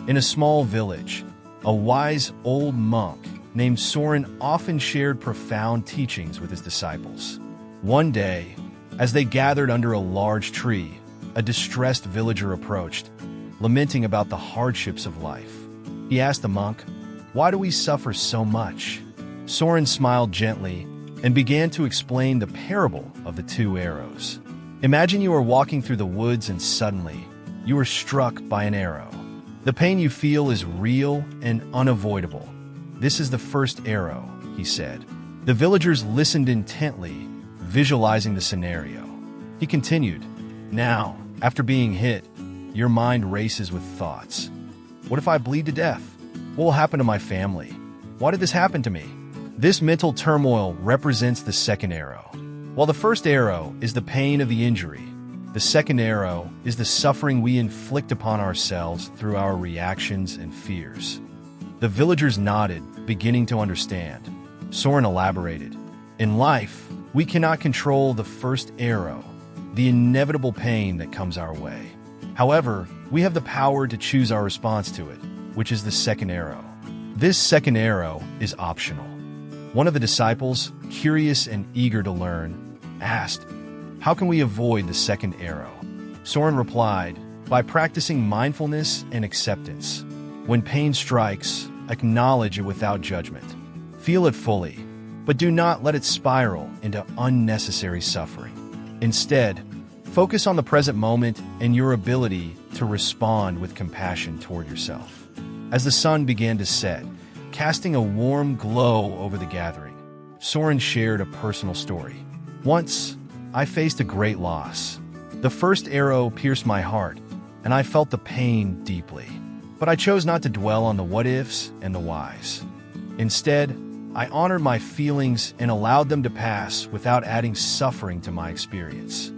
In a small village, a wise old monk named Soren often shared profound teachings with his disciples. One day, as they gathered under a large tree, a distressed villager approached, lamenting about the hardships of life. He asked the monk, "Why do we suffer so much?" Soren smiled gently and began to explain the parable of the two arrows. Imagine you are walking through the woods and suddenly, you are struck by an arrow. The pain you feel is real and unavoidable. This is the first arrow, he said. The villagers listened intently, visualizing the scenario. He continued, "Now, after being hit, your mind races with thoughts. What if I bleed to death? What will happen to my family? Why did this happen to me?" This mental turmoil represents the second arrow. While the first arrow is the pain of the injury, the second arrow is the suffering we inflict upon ourselves through our reactions and fears. The villagers nodded, beginning to understand. Soren elaborated, "In life, we cannot control the first arrow, the inevitable pain that comes our way. However, we have the power to choose our response to it, which is the second arrow. This second arrow is optional." One of the disciples, curious and eager to learn, asked, "How can we avoid the second arrow?" Soren replied, "By practicing mindfulness and acceptance. When pain strikes, acknowledge it without judgment. Feel it fully, but do not let it spiral into unnecessary suffering. Instead, focus on the present moment and your ability to respond with compassion toward yourself." As the sun began to set, casting a warm glow over the gathering, Soren shared a personal story. "Once, I faced a great loss. The first arrow pierced my heart, and I felt the pain deeply. But I chose not to dwell on the what-ifs and the whys. Instead, I honored my feelings and allowed them to pass without adding suffering to my experience."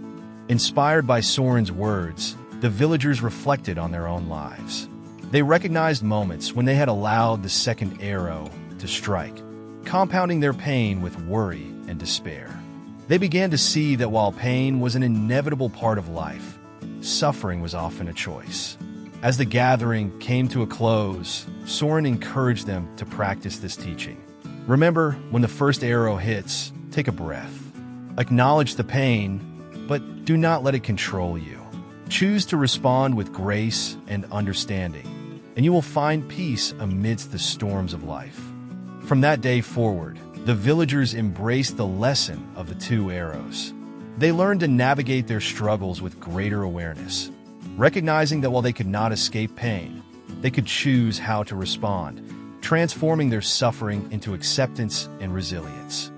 Inspired by Soren's words, the villagers reflected on their own lives. They recognized moments when they had allowed the second arrow to strike, compounding their pain with worry and despair. They began to see that while pain was an inevitable part of life, suffering was often a choice. As the gathering came to a close, Soren encouraged them to practice this teaching. Remember, when the first arrow hits, take a breath. Acknowledge the pain, but do not let it control you. Choose to respond with grace and understanding, and you will find peace amidst the storms of life. From that day forward, the villagers embraced the lesson of the two arrows. They learned to navigate their struggles with greater awareness, recognizing that while they could not escape pain, they could choose how to respond, transforming their suffering into acceptance and resilience.